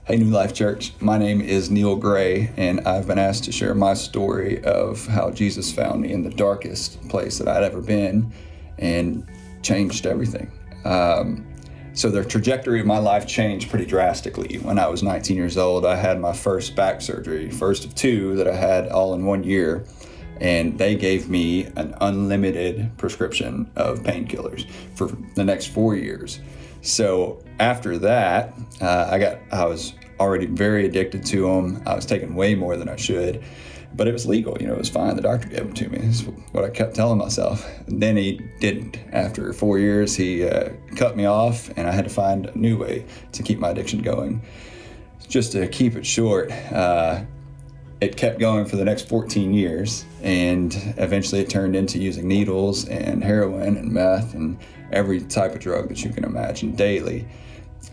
Hey, New Life Church. My name is Neil Gray, and I've been asked to share my story of how Jesus found me in the darkest place that I'd ever been and changed everything. So the trajectory of my life changed pretty drastically. When I was 19 years old, I had my first back surgery, first of two that I had all in 1 year. And they gave me an unlimited prescription of painkillers for the next 4 years. So after that, I was already very addicted to them. I was taking way more than I should, but it was legal. It was fine. The doctor gave them to me. That's what I kept telling myself. And then he didn't. After 4 years, he cut me off, and I had to find a new way to keep my addiction going. Just to keep it short, it kept going for the next 14 years, and eventually it turned into using needles and heroin and meth and every type of drug that you can imagine daily.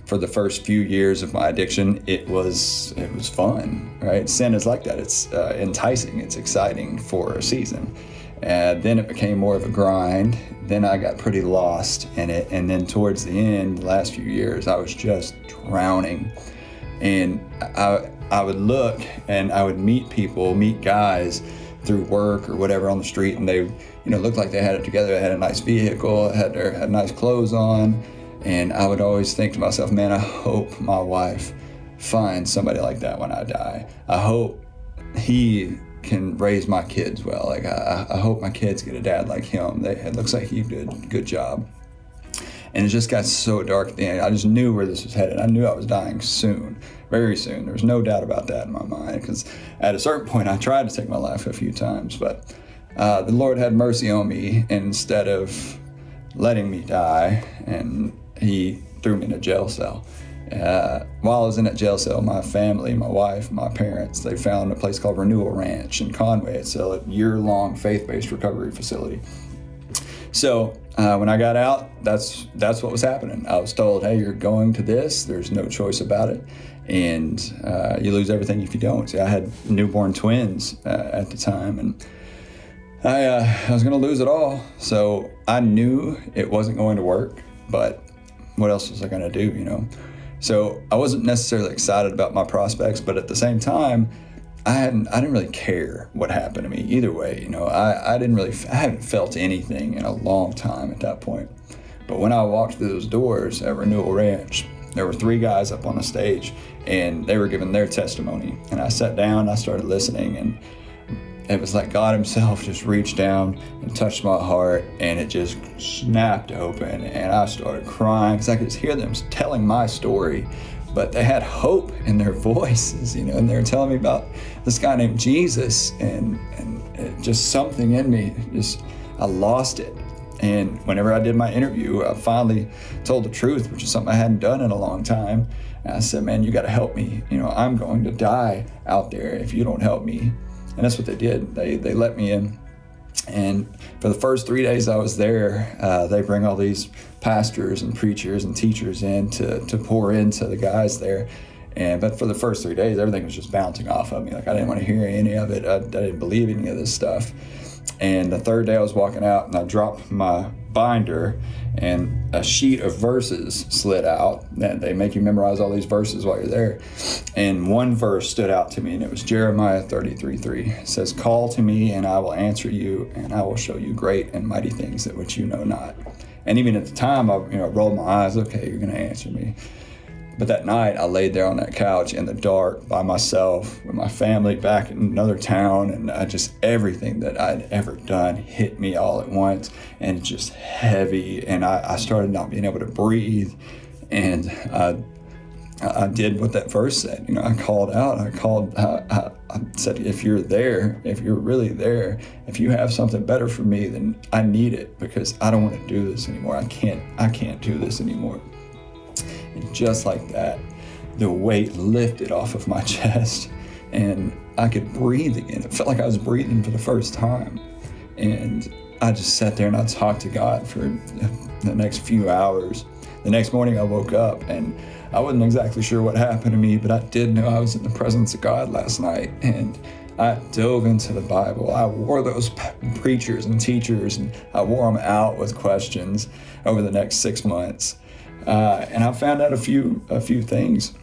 For the first few years of my addiction, it was fun, right? Sin is like that. It's enticing, it's exciting for a season. Then it became more of a grind. Then I got pretty lost in it. And then towards the end, the last few years, I was just drowning. And I would look and I would meet guys through work or whatever on the street, and they, looked like they had it together. They had a nice vehicle, had nice clothes on, and I would always think to myself, man, I hope my wife finds somebody like that when I die. I hope he can raise my kids well. Like I hope my kids get a dad like him. It looks like he did a good job. And it just got so dark at the end. I just knew where this was headed. I knew I was dying soon, very soon. There was no doubt about that in my mind, because at a certain point I tried to take my life a few times, but the Lord had mercy on me, and instead of letting me die, and he threw me in a jail cell. While I was in that jail cell, my family, my wife, my parents, they found a place called Renewal Ranch in Conway. It's a year-long faith-based recovery facility. So when I got out, that's what was happening. I was told, hey, you're going to this. There's no choice about it. And you lose everything if you don't. See, I had newborn twins at the time, and I was going to lose it all. So I knew it wasn't going to work, but what else was I going to do, So I wasn't necessarily excited about my prospects, but at the same time, I didn't really care what happened to me either way. I hadn't felt anything in a long time at that point. But when I walked through those doors at Renewal Ranch, there were 3 guys up on the stage, and they were giving their testimony. And I sat down, I started listening, and it was like God himself just reached down and touched my heart, and it just snapped open, and I started crying because I could just hear them telling my story. But they had hope in their voices, and they were telling me about this guy named Jesus, and it just something in me, I lost it. And whenever I did my interview, I finally told the truth, which is something I hadn't done in a long time. And I said, man, you got to help me. I'm going to die out there if you don't help me. And that's what they did. They let me in. And for the first 3 days I was there, they bring all these pastors and preachers and teachers in to pour into the guys there. But for the first 3 days, everything was just bouncing off of me. Like I didn't want to hear any of it. I didn't believe any of this stuff. And the third day I was walking out, and I dropped my binder, and a sheet of verses slid out. And they make you memorize all these verses while you're there. And one verse stood out to me, and it was Jeremiah 33:3. It says, "Call to me, and I will answer you, and I will show you great and mighty things that which you know not." And even at the time, I rolled my eyes. Okay, you're going to answer me. But that night, I laid there on that couch in the dark by myself with my family back in another town, and everything that I'd ever done hit me all at once, and just heavy, and I started not being able to breathe, and I did what that verse said. I called out. I said, if you're there, if you're really there, if you have something better for me, then I need it, because I don't want to do this anymore. I can't do this anymore. And just like that, the weight lifted off of my chest, and I could breathe again. It felt like I was breathing for the first time. And I just sat there and I talked to God for the next few hours. The next morning I woke up, and I wasn't exactly sure what happened to me, but I did know I was in the presence of God last night. And I dove into the Bible. I wore those preachers and teachers, and I wore them out with questions over the next 6 months. And I found out a few things.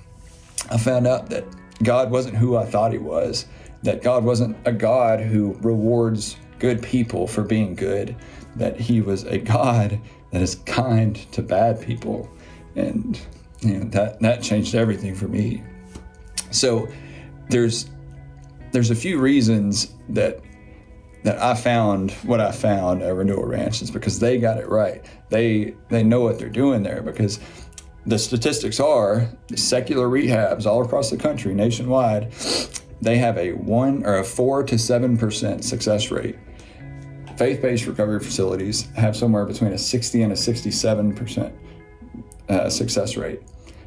I found out that God wasn't who I thought he was, that God wasn't a God who rewards good people for being good, that he was a God that is kind to bad people. And that changed everything for me. So there's a few reasons that I found what I found at Renewal Ranch is because they got it right. They know what they're doing there, because the statistics are secular rehabs all across the country, nationwide, they have a 4 to 7% success rate. Faith-based recovery facilities have somewhere between a 60 and a 67% success rate.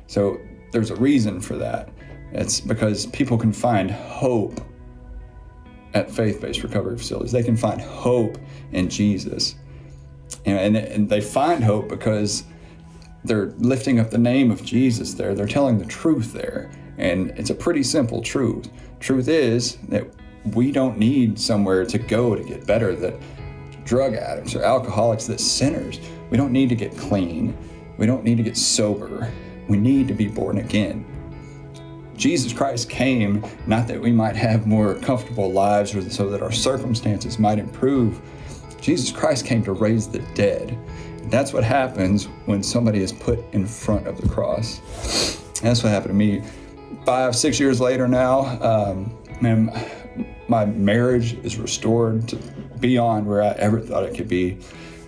So there's a reason for that. It's because people can find hope at faith-based recovery facilities. They can find hope in Jesus. And they find hope because they're lifting up the name of Jesus there. They're telling the truth there. And it's a pretty simple truth. Truth is that we don't need somewhere to go to get better, that drug addicts or alcoholics, that sinners, we don't need to get clean. We don't need to get sober. We need to be born again. Jesus Christ came not that we might have more comfortable lives or so that our circumstances might improve. Jesus Christ came to raise the dead. That's what happens when somebody is put in front of the cross. That's what happened to me. 5-6 years later now, my marriage is restored to beyond where I ever thought it could be.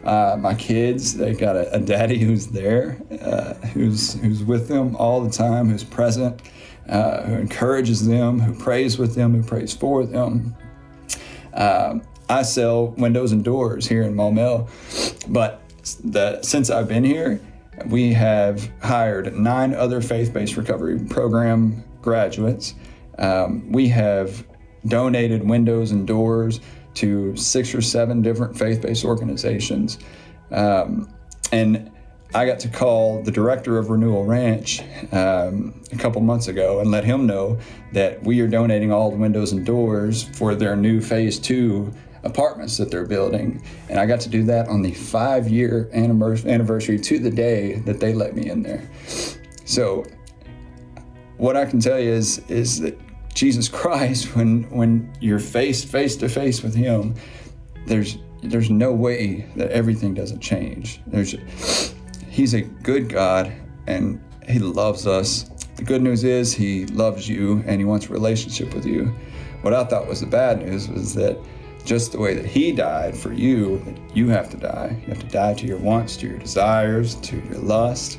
My kids, they got a daddy who's there, who's with them all the time, who's present, who encourages them, who prays with them, who prays for them. I sell windows and doors here in Maumelle, but since I've been here, we have hired 9 other faith-based recovery program graduates. We have donated windows and doors to 6 or 7 different faith-based organizations. And I got to call the director of Renewal Ranch a couple months ago and let him know that we are donating all the windows and doors for their new phase 2 apartments that they're building. And I got to do that on the 5-year anniversary to the day that they let me in there. So what I can tell you is that Jesus Christ, when you're face to face with him, there's no way that everything doesn't change. He's a good God, and he loves us. The good news is he loves you and he wants a relationship with you. What I thought was the bad news was that just the way that he died for you, that you have to die. You have to die to your wants, to your desires, to your lust.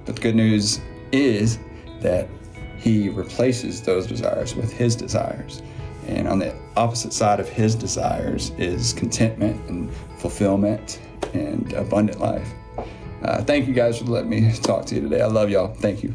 But the good news is that he replaces those desires with his desires. And on the opposite side of his desires is contentment and fulfillment and abundant life. Thank you guys for letting me talk to you today. I love y'all. Thank you.